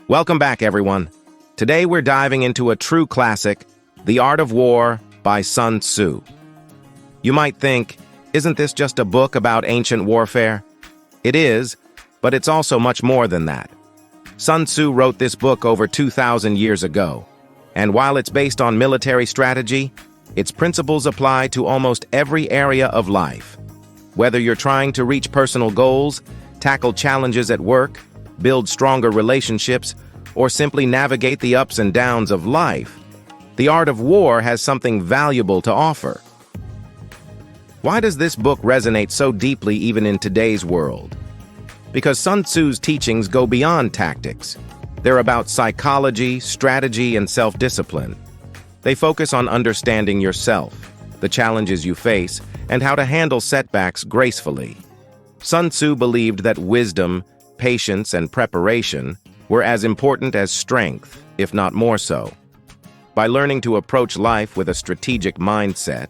Welcome back, everyone. Today we're diving into a true classic, The Art of War by Sun Tzu. You might think, isn't this just a book about ancient warfare? It is, but it's also much more than that. Sun Tzu wrote this book over 2,000 years ago, and while it's based on military strategy, its principles apply to almost every area of life. Whether you're trying to reach personal goals, tackle challenges at work, build stronger relationships, or simply navigate the ups and downs of life, The Art of War has something valuable to offer. Why does this book resonate so deeply even in today's world? Because Sun Tzu's teachings go beyond tactics. They're about psychology, strategy, and self-discipline. They focus on understanding yourself, the challenges you face, and how to handle setbacks gracefully. Sun Tzu believed that wisdom, patience, and preparation were as important as strength, if not more so. By learning to approach life with a strategic mindset,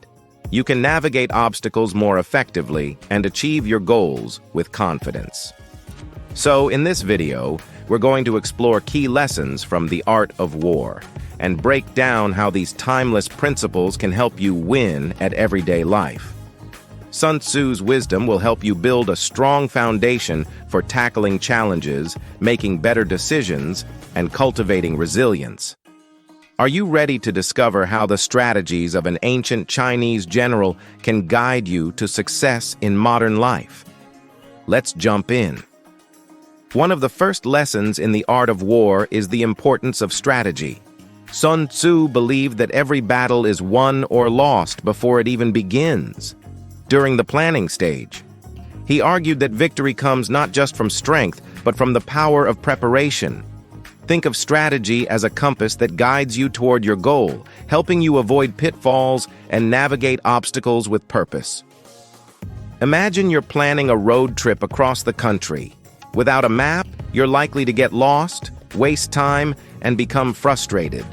you can navigate obstacles more effectively and achieve your goals with confidence. So, in this video, we're going to explore key lessons from The Art of War and break down how these timeless principles can help you win at everyday life. Sun Tzu's wisdom will help you build a strong foundation for tackling challenges, making better decisions, and cultivating resilience. Are you ready to discover how the strategies of an ancient Chinese general can guide you to success in modern life? Let's jump in. One of the first lessons in The Art of War is the importance of strategy. Sun Tzu believed that every battle is won or lost before it even begins. During the planning stage, he argued that victory comes not just from strength, but from the power of preparation. Think of strategy as a compass that guides you toward your goal, helping you avoid pitfalls and navigate obstacles with purpose. Imagine you're planning a road trip across the country. Without a map, you're likely to get lost, waste time, and become frustrated.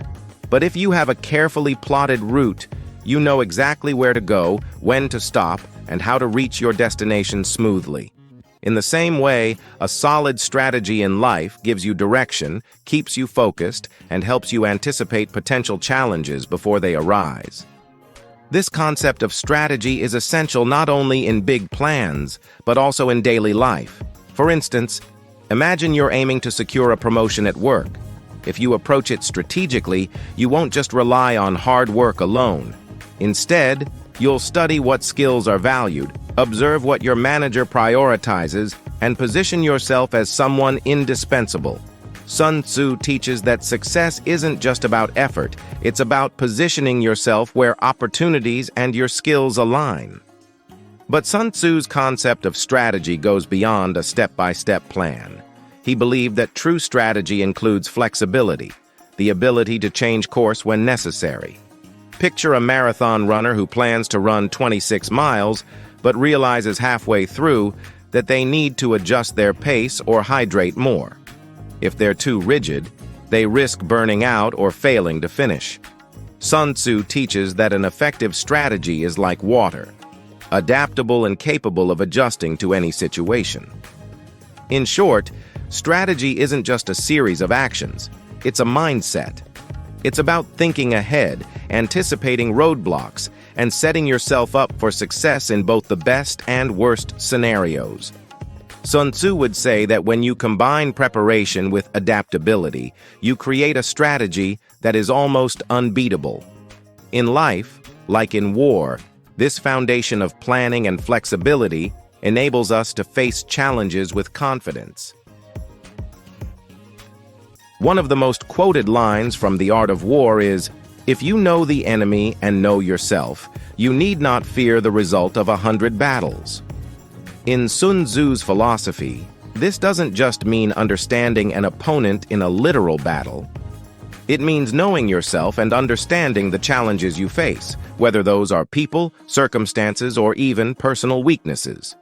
But if you have a carefully plotted route, you know exactly where to go, when to stop, and how to reach your destination smoothly. In the same way, a solid strategy in life gives you direction, keeps you focused, and helps you anticipate potential challenges before they arise. This concept of strategy is essential not only in big plans, but also in daily life. For instance, imagine you're aiming to secure a promotion at work. If you approach it strategically, you won't just rely on hard work alone. Instead, you'll study what skills are valued, observe what your manager prioritizes, and position yourself as someone indispensable. Sun Tzu teaches that success isn't just about effort, it's about positioning yourself where opportunities and your skills align. But Sun Tzu's concept of strategy goes beyond a step-by-step plan. He believed that true strategy includes flexibility, the ability to change course when necessary. Picture a marathon runner who plans to run 26 miles, but realizes halfway through that they need to adjust their pace or hydrate more. If they're too rigid, they risk burning out or failing to finish. Sun Tzu teaches that an effective strategy is like water, adaptable and capable of adjusting to any situation. In short, strategy isn't just a series of actions, it's a mindset. It's about thinking ahead, anticipating roadblocks, and setting yourself up for success in both the best and worst scenarios. Sun Tzu would say that when you combine preparation with adaptability, you create a strategy that is almost unbeatable. In life, like in war, this foundation of planning and flexibility enables us to face challenges with confidence. One of the most quoted lines from The Art of War is, "If you know the enemy and know yourself, you need not fear the result of 100 battles." In Sun Tzu's philosophy, this doesn't just mean understanding an opponent in a literal battle. It means knowing yourself and understanding the challenges you face, whether those are people, circumstances, or even personal weaknesses.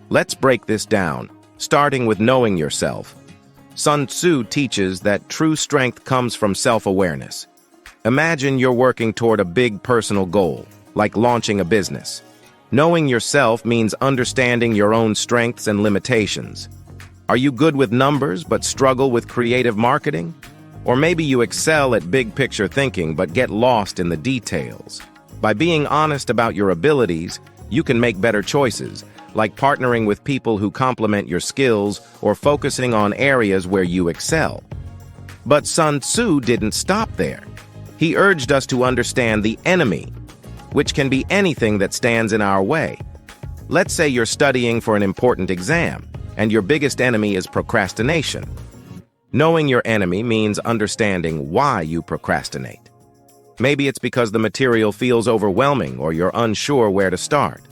Let's break this down, starting with knowing yourself. Sun Tzu teaches that true strength comes from self-awareness. Imagine you're working toward a big personal goal, like launching a business. Knowing yourself means understanding your own strengths and limitations. Are you good with numbers but struggle with creative marketing? Or maybe you excel at big-picture thinking but get lost in the details. By being honest about your abilities, you can make better choices, like partnering with people who complement your skills or focusing on areas where you excel. But Sun Tzu didn't stop there. He urged us to understand the enemy, which can be anything that stands in our way. Let's say you're studying for an important exam, and your biggest enemy is procrastination. Knowing your enemy means understanding why you procrastinate. Maybe it's because the material feels overwhelming or you're unsure where to start.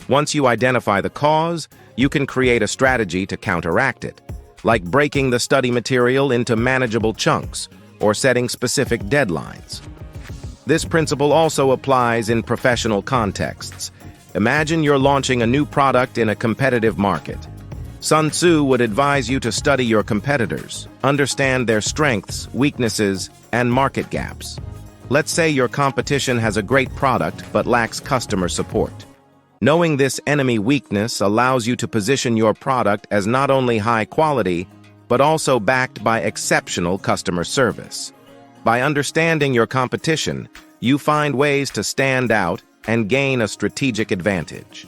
Once you identify the cause, you can create a strategy to counteract it, like breaking the study material into manageable chunks or setting specific deadlines. This principle also applies in professional contexts. Imagine you're launching a new product in a competitive market. Sun Tzu would advise you to study your competitors, understand their strengths, weaknesses, and market gaps. Let's say your competition has a great product but lacks customer support. Knowing this enemy weakness allows you to position your product as not only high quality, but also backed by exceptional customer service. By understanding your competition, you find ways to stand out and gain a strategic advantage.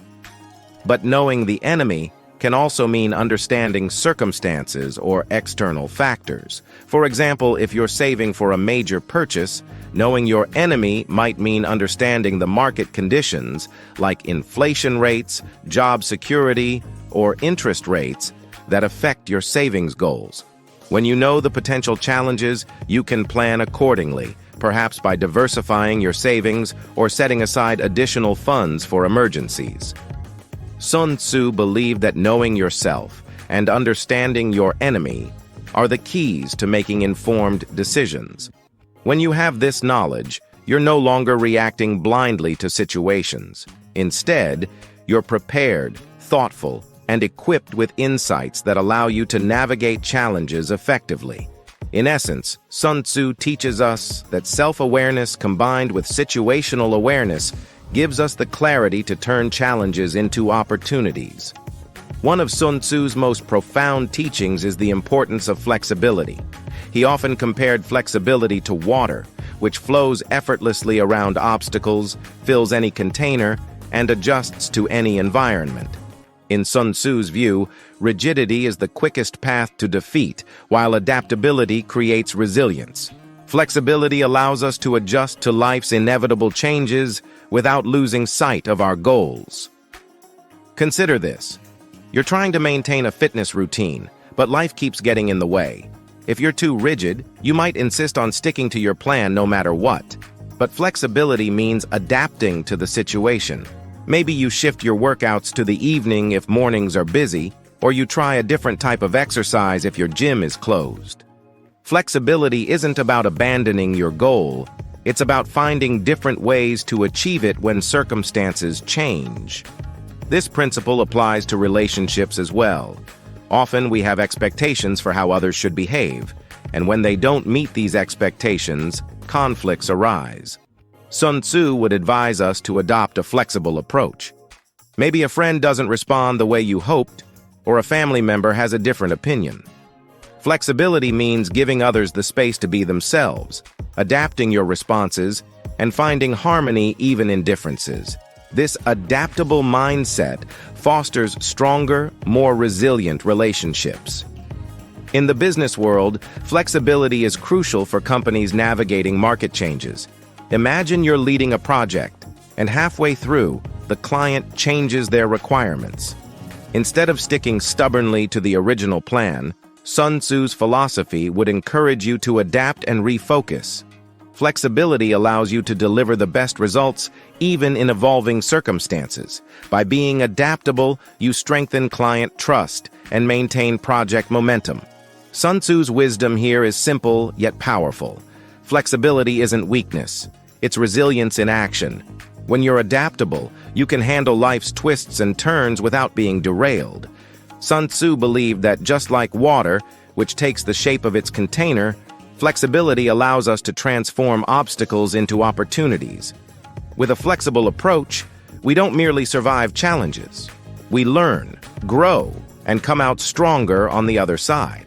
But knowing the enemy can also mean understanding circumstances or external factors. For example, if you're saving for a major purchase, knowing your enemy might mean understanding the market conditions like inflation rates, job security, or interest rates that affect your savings goals. When you know the potential challenges, you can plan accordingly, perhaps by diversifying your savings or setting aside additional funds for emergencies. Sun Tzu believed that knowing yourself and understanding your enemy are the keys to making informed decisions. When you have this knowledge, you're no longer reacting blindly to situations. Instead, you're prepared, thoughtful, and equipped with insights that allow you to navigate challenges effectively. In essence, Sun Tzu teaches us that self-awareness combined with situational awareness gives us the clarity to turn challenges into opportunities. One of Sun Tzu's most profound teachings is the importance of flexibility. He often compared flexibility to water, which flows effortlessly around obstacles, fills any container, and adjusts to any environment. In Sun Tzu's view, rigidity is the quickest path to defeat, while adaptability creates resilience. Flexibility allows us to adjust to life's inevitable changes without losing sight of our goals. Consider this. You're trying to maintain a fitness routine, but life keeps getting in the way. If you're too rigid, you might insist on sticking to your plan no matter what. But flexibility means adapting to the situation. Maybe you shift your workouts to the evening if mornings are busy, or you try a different type of exercise if your gym is closed. Flexibility isn't about abandoning your goal. It's about finding different ways to achieve it when circumstances change. This principle applies to relationships as well. Often we have expectations for how others should behave, and when they don't meet these expectations, conflicts arise. Sun Tzu would advise us to adopt a flexible approach. Maybe a friend doesn't respond the way you hoped, or a family member has a different opinion. Flexibility means giving others the space to be themselves, adapting your responses, and finding harmony even in differences. This adaptable mindset fosters stronger, more resilient relationships. In the business world, flexibility is crucial for companies navigating market changes. Imagine you're leading a project, and halfway through, the client changes their requirements. Instead of sticking stubbornly to the original plan, Sun Tzu's philosophy would encourage you to adapt and refocus. Flexibility allows you to deliver the best results even in evolving circumstances. By being adaptable, you strengthen client trust and maintain project momentum. Sun Tzu's wisdom here is simple yet powerful. Flexibility isn't weakness, it's resilience in action. When you're adaptable, you can handle life's twists and turns without being derailed. Sun Tzu believed that just like water, which takes the shape of its container, flexibility allows us to transform obstacles into opportunities. With a flexible approach, we don't merely survive challenges. We learn, grow, and come out stronger on the other side.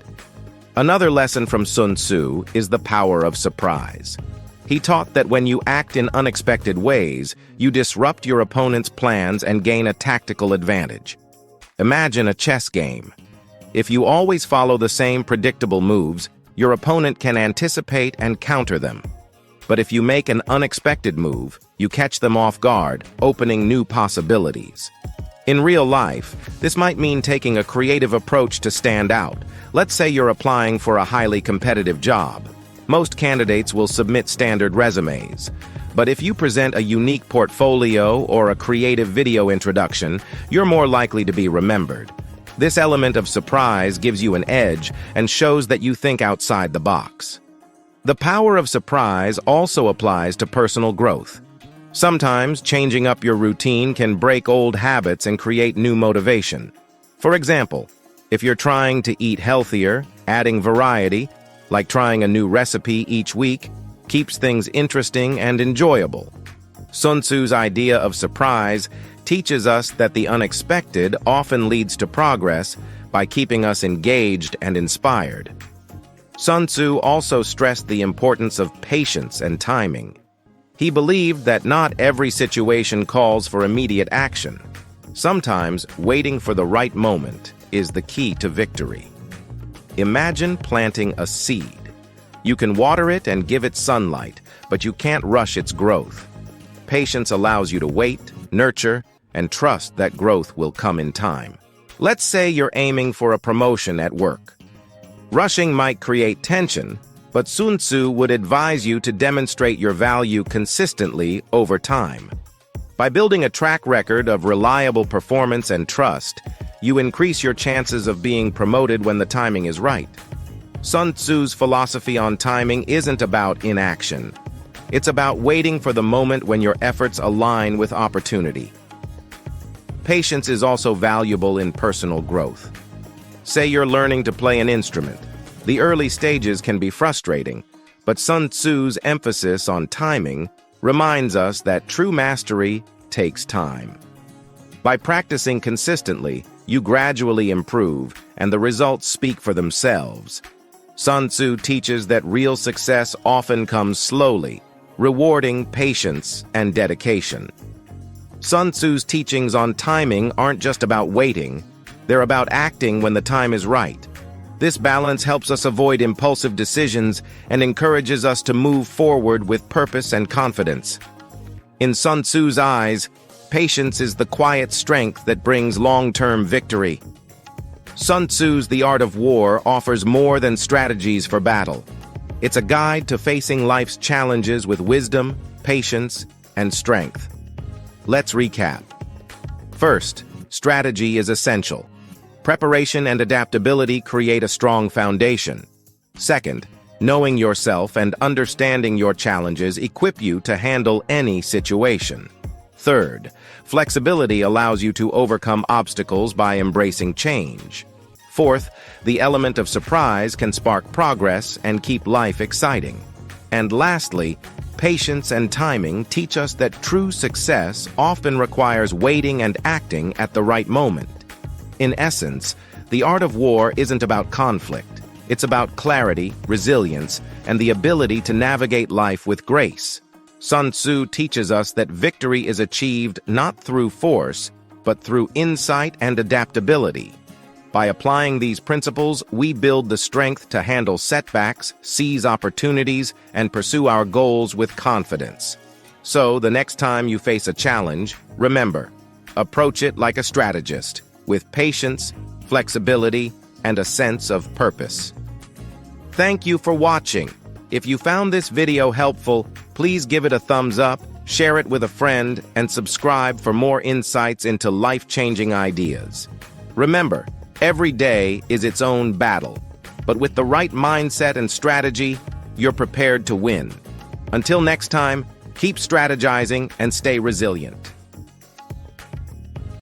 Another lesson from Sun Tzu is the power of surprise. He taught that when you act in unexpected ways, you disrupt your opponent's plans and gain a tactical advantage. Imagine a chess game. If you always follow the same predictable moves, your opponent can anticipate and counter them. But if you make an unexpected move, you catch them off guard, opening new possibilities. In real life, this might mean taking a creative approach to stand out. Let's say you're applying for a highly competitive job. Most candidates will submit standard resumes. But if you present a unique portfolio or a creative video introduction, you're more likely to be remembered. This element of surprise gives you an edge and shows that you think outside the box. The power of surprise also applies to personal growth. Sometimes changing up your routine can break old habits and create new motivation. For example, if you're trying to eat healthier, adding variety, like trying a new recipe each week, keeps things interesting and enjoyable. Sun Tzu's idea of surprise teaches us that the unexpected often leads to progress by keeping us engaged and inspired. Sun Tzu also stressed the importance of patience and timing. He believed that not every situation calls for immediate action. Sometimes waiting for the right moment is the key to victory. Imagine planting a seed. You can water it and give it sunlight, but you can't rush its growth. Patience allows you to wait, nurture, and trust that growth will come in time. Let's say you're aiming for a promotion at work. Rushing might create tension, but Sun Tzu would advise you to demonstrate your value consistently over time. By building a track record of reliable performance and trust, you increase your chances of being promoted when the timing is right. Sun Tzu's philosophy on timing isn't about inaction. It's about waiting for the moment when your efforts align with opportunity. Patience is also valuable in personal growth. Say you're learning to play an instrument. The early stages can be frustrating, but Sun Tzu's emphasis on timing reminds us that true mastery takes time. By practicing consistently, you gradually improve, and the results speak for themselves. Sun Tzu teaches that real success often comes slowly, rewarding patience and dedication. Sun Tzu's teachings on timing aren't just about waiting, they're about acting when the time is right. This balance helps us avoid impulsive decisions and encourages us to move forward with purpose and confidence. In Sun Tzu's eyes, patience is the quiet strength that brings long-term victory. Sun Tzu's The Art of War offers more than strategies for battle. It's a guide to facing life's challenges with wisdom, patience, and strength. Let's recap. First, strategy is essential. Preparation and adaptability create a strong foundation. Second, knowing yourself and understanding your challenges equip you to handle any situation. Third, flexibility allows you to overcome obstacles by embracing change. Fourth, the element of surprise can spark progress and keep life exciting. And lastly, patience and timing teach us that true success often requires waiting and acting at the right moment. In essence, the art of war isn't about conflict. It's about clarity, resilience, and the ability to navigate life with grace. Sun Tzu teaches us that victory is achieved not through force, but through insight and adaptability. By applying these principles, we build the strength to handle setbacks, seize opportunities, and pursue our goals with confidence. So, the next time you face a challenge, remember, approach it like a strategist, with patience, flexibility, and a sense of purpose. Thank you for watching. If you found this video helpful, please give it a thumbs up, share it with a friend, and subscribe for more insights into life-changing ideas. Remember, every day is its own battle, but with the right mindset and strategy, you're prepared to win. Until next time, keep strategizing and stay resilient.